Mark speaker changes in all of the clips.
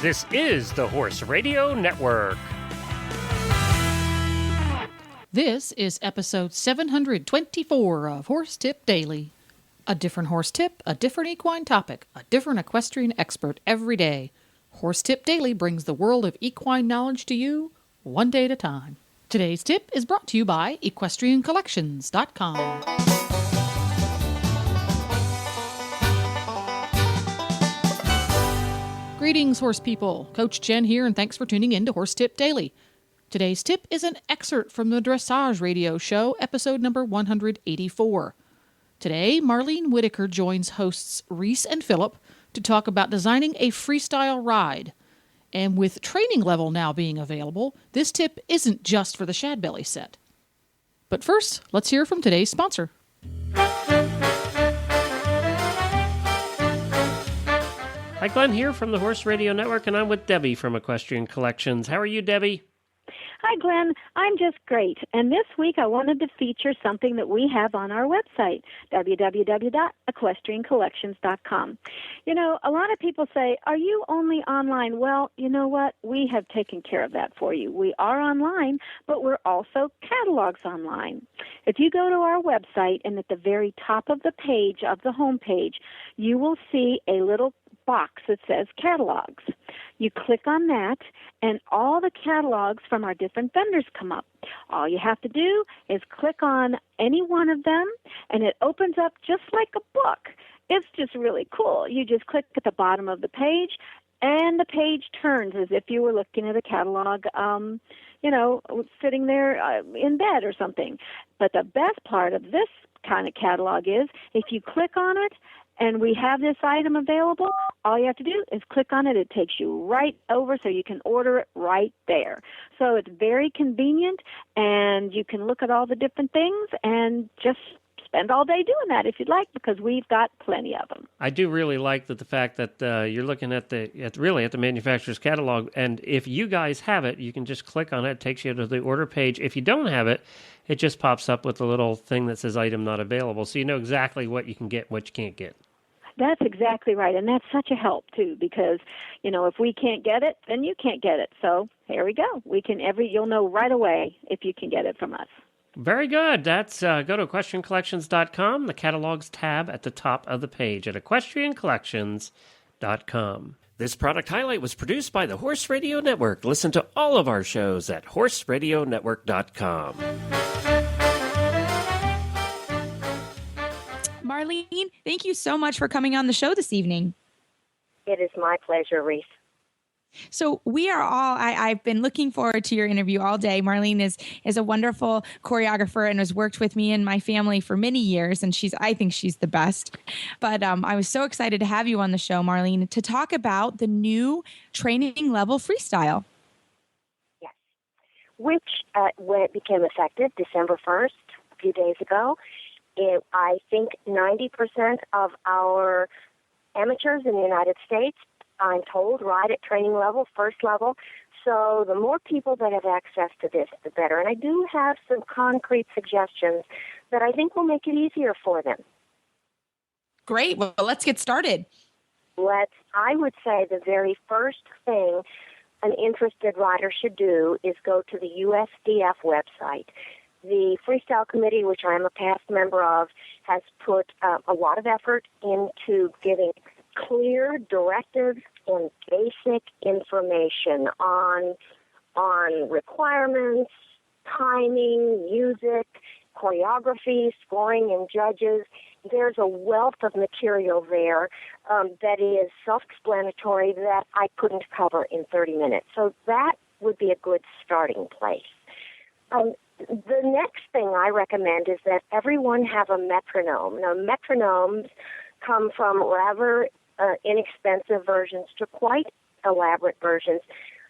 Speaker 1: This is the Horse Radio Network.
Speaker 2: This is episode 724 of Horse Tip Daily. A different horse tip, a different equine topic, a different equestrian expert every day. Horse Tip Daily brings the world of equine knowledge to you, one day at a time. Today's tip is brought to you by EquestrianCollections.com. Greetings, horse people. Coach Jen here, and thanks for tuning in to Horse Tip Daily. Today's tip is an excerpt from the Dressage Radio Show, episode number 184. Today, Marlene Whitaker joins hosts Reese and Phillip to talk about designing a freestyle ride. And with training level now being available, this tip isn't just for the Shadbelly set. But first, let's hear from today's sponsor.
Speaker 1: Hi, Glenn here from the Horse Radio Network, and I'm with Debbie from Equestrian Collections. How are you, Debbie?
Speaker 3: Hi, Glenn. I'm just great. And this week I wanted to feature something that we have on our website, www.equestriancollections.com. You know, a lot of people say, are you only online? Well, you know what? We have taken care of that for you. We are online, but we're also catalogs online. If you go to our website and at the very top of the page, of the home page, you will see a little box that says catalogs. You click on that, and all the catalogs from our different vendors come up. All you have to do is click on any one of them, and it opens up just like a book. It's just really cool. You just click at the bottom of the page, and the page turns as if you were looking at a catalog, sitting there in bed or something. But the best part of this kind of catalog is if you click on it, and we have this item available, all you have to do is click on it. It takes you right over so you can order it right there. So it's very convenient, and you can look at all the different things and just spend all day doing that if you'd like, because we've got plenty of them.
Speaker 1: I do really like the fact that you're looking at the manufacturer's catalog, and if you guys have it, you can just click on it. It takes you to the order page. If you don't have it, it just pops up with a little thing that says item not available, so you know exactly what you can get and what you can't get.
Speaker 3: That's exactly right, and that's such a help, too, because, if we can't get it, then you can't get it. So here we go. You'll know right away if you can get it from us.
Speaker 1: Very good. That's go to EquestrianCollections.com, the catalogs tab at the top of the page at EquestrianCollections.com. This product highlight was produced by the Horse Radio Network. Listen to all of our shows at HorseRadioNetwork.com.
Speaker 4: Marlene, thank you so much for coming on the show this evening.
Speaker 5: It is my pleasure, Reese.
Speaker 4: So we are I've been looking forward to your interview all day. Marlene is a wonderful choreographer and has worked with me and my family for many years, and I think she's the best. But I was so excited to have you on the show, Marlene, to talk about the new training level freestyle.
Speaker 5: Yes, which when it became effective December 1st, a few days ago. I think 90% of our amateurs in the United States, I'm told, ride at training level, first level. So the more people that have access to this, the better. And I do have some concrete suggestions that I think will make it easier for them.
Speaker 4: Great. Well, let's get started.
Speaker 5: I would say the very first thing an interested rider should do is go to the USDF website. The Freestyle Committee, which I'm a past member of, has put a lot of effort into giving clear directives and basic information on requirements, timing, music, choreography, scoring, and judges. There's a wealth of material there that is self-explanatory that I couldn't cover in 30 minutes. So that would be a good starting place. The next thing I recommend is that everyone have a metronome. Now, metronomes come from rather inexpensive versions to quite elaborate versions.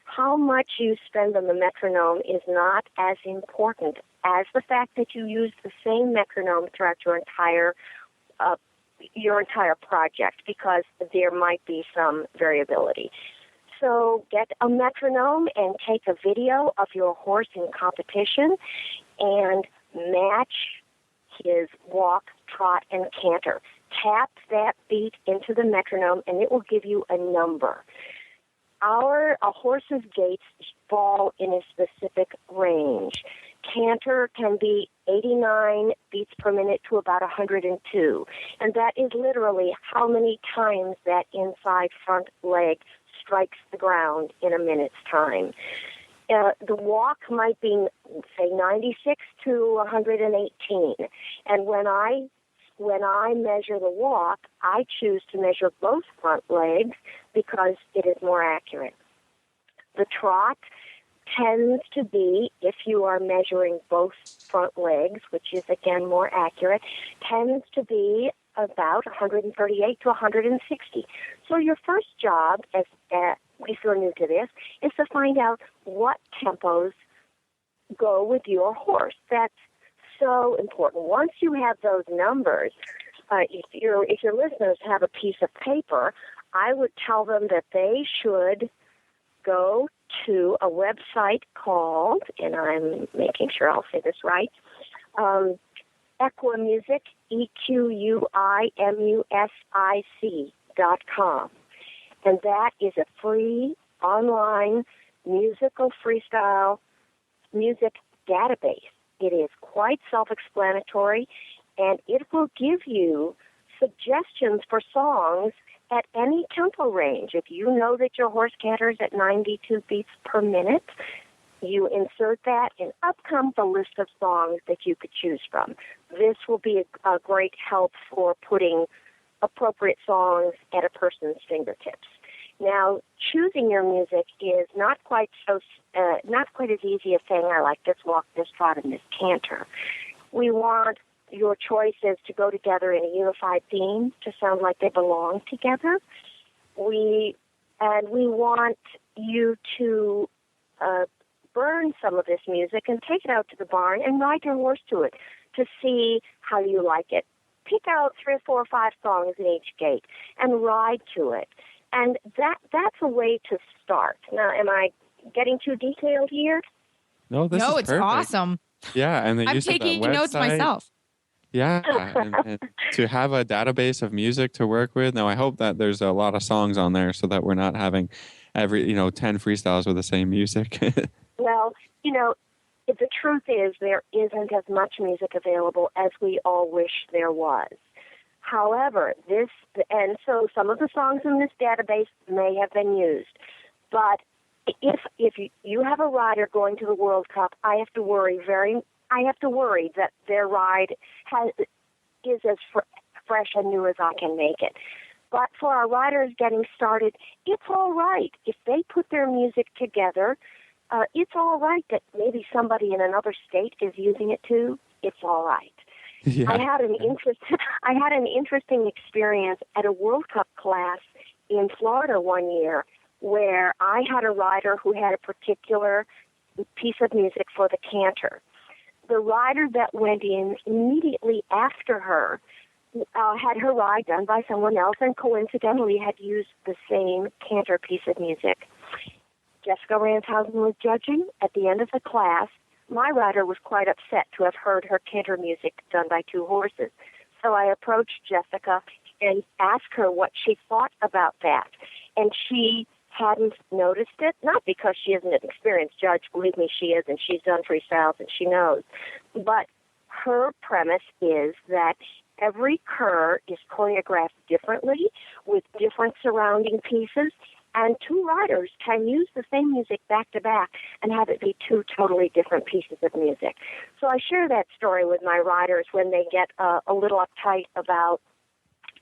Speaker 5: How much you spend on the metronome is not as important as the fact that you use the same metronome throughout your entire project, because there might be some variability. So get a metronome and take a video of your horse in competition and match his walk, trot, and canter. Tap that beat into the metronome, and it will give you a number. A horse's gaits fall in a specific range. Canter can be 89 beats per minute to about 102. And that is literally how many times that inside front leg strikes the ground in a minute's time. The walk might be, say, 96 to 118. And when I measure the walk, I choose to measure both front legs because it is more accurate. The trot tends to be, if you are measuring both front legs, which is again more accurate, tends to be about 138 to 160. So your first job, if you're new to this, is to find out what tempos go with your horse. That's so important. Once you have those numbers, if your listeners have a piece of paper, I would tell them that they should go to a website called, and I'm making sure I'll say this right, Equimusic, EQUIMUSIC.com. And that is a free online musical freestyle music database. It is quite self-explanatory, and it will give you suggestions for songs at any tempo range. If you know that your horse canters at 92 beats per minute, you insert that, and up comes a list of songs that you could choose from. This will be a great help for putting appropriate songs at a person's fingertips. Now, choosing your music is not quite as easy as saying, I like this walk, this trot, and this canter. We want your choices to go together in a unified theme to sound like they belong together. We want you to burn some of this music and take it out to the barn and ride your horse to it to see how you like it. Pick out 3 or 4 or 5 songs in each gait and ride to it. And that's a way to start. Now, am I getting too detailed here?
Speaker 6: No, this is
Speaker 4: it's
Speaker 6: perfect.
Speaker 4: awesome.
Speaker 6: Yeah, and the
Speaker 4: I'm
Speaker 6: use of that
Speaker 4: taking notes
Speaker 6: website.
Speaker 4: myself.
Speaker 6: Yeah, and to have a database of music to work with. Now, I hope that there's a lot of songs on there so that we're not having 10 freestyles with the same music.
Speaker 5: Well, the truth is there isn't as much music available as we all wish there was. However, so some of the songs in this database may have been used. But if you have a rider going to the World Cup, I have to worry that their ride is as fresh and new as I can make it. But for our riders getting started, it's all right. If they put their music together, it's all right that maybe somebody in another state is using it too. It's all right.
Speaker 6: Yeah.
Speaker 5: I had an interesting experience at a World Cup class in Florida one year where I had a rider who had a particular piece of music for the canter. The rider that went in immediately after her had her ride done by someone else and coincidentally had used the same canter piece of music. Jessica Ranshausen was judging. At the end of the class, my rider was quite upset to have heard her canter music done by 2 horses. So I approached Jessica and asked her what she thought about that. And she hadn't noticed it, not because she isn't an experienced judge. Believe me, she is, and she's done freestyles, and she knows. But her premise is that every cur is choreographed differently with different surrounding pieces, and 2 riders can use the same music back to back and have it be 2 totally different pieces of music. So I share that story with my riders when they get a little uptight about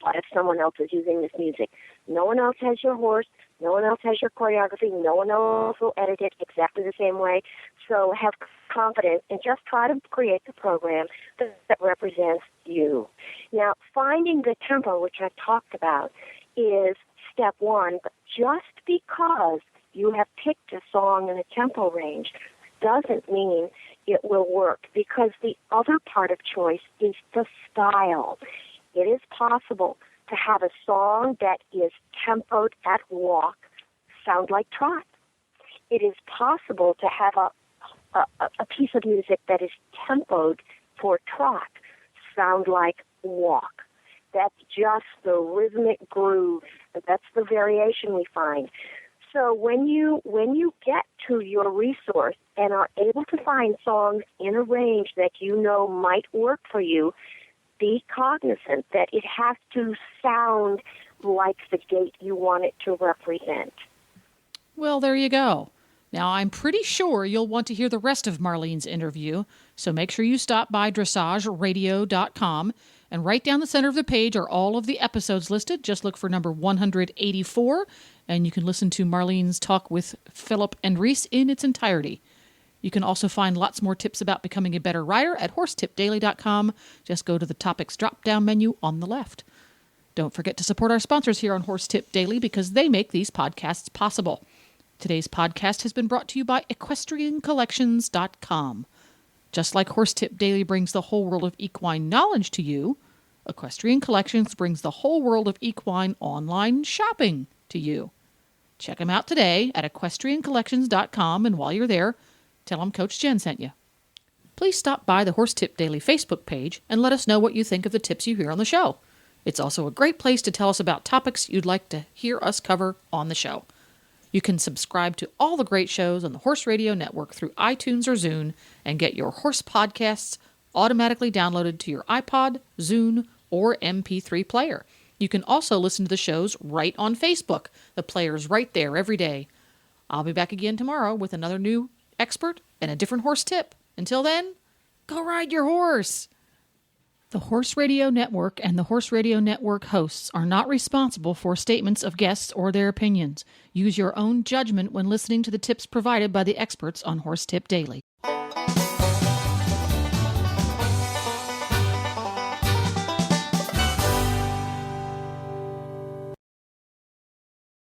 Speaker 5: what if someone else is using this music. No one else has your horse. No one else has your choreography. No one else will edit it exactly the same way. So have confidence and just try to create the program that represents you. Now, finding the tempo, which I talked about, is step 1, but just because you have picked a song in a tempo range doesn't mean it will work, because the other part of choice is the style. It is possible to have a song that is tempoed at walk sound like trot. It is possible to have a piece of music that is tempoed for trot sound like walk. That's just the rhythmic groove. That's the variation we find. So when you get to your resource and are able to find songs in a range that you know might work for you, be cognizant that it has to sound like the gait you want it to represent.
Speaker 2: Well, there you go. Now, I'm pretty sure you'll want to hear the rest of Marlene's interview, so make sure you stop by dressageradio.com, and right down the center of the page are all of the episodes listed. Just look for number 184, and you can listen to Marlene's talk with Philip and Reese in its entirety. You can also find lots more tips about becoming a better rider at horsetipdaily.com. Just go to the topics drop-down menu on the left. Don't forget to support our sponsors here on Horse Tip Daily because they make these podcasts possible. Today's podcast has been brought to you by EquestrianCollections.com. Just like Horse Tip Daily brings the whole world of equine knowledge to you, Equestrian Collections brings the whole world of equine online shopping to you. Check them out today at EquestrianCollections.com, and while you're there, tell them Coach Jen sent you. Please stop by the Horse Tip Daily Facebook page and let us know what you think of the tips you hear on the show. It's also a great place to tell us about topics you'd like to hear us cover on the show. You can subscribe to all the great shows on the Horse Radio Network through iTunes or Zune and get your horse podcasts automatically downloaded to your iPod, Zune, or MP3 player. You can also listen to the shows right on Facebook. The player's right there every day. I'll be back again tomorrow with another new expert and a different horse tip. Until then, go ride your horse! The Horse Radio Network and the Horse Radio Network hosts are not responsible for statements of guests or their opinions. Use your own judgment when listening to the tips provided by the experts on Horse Tip Daily.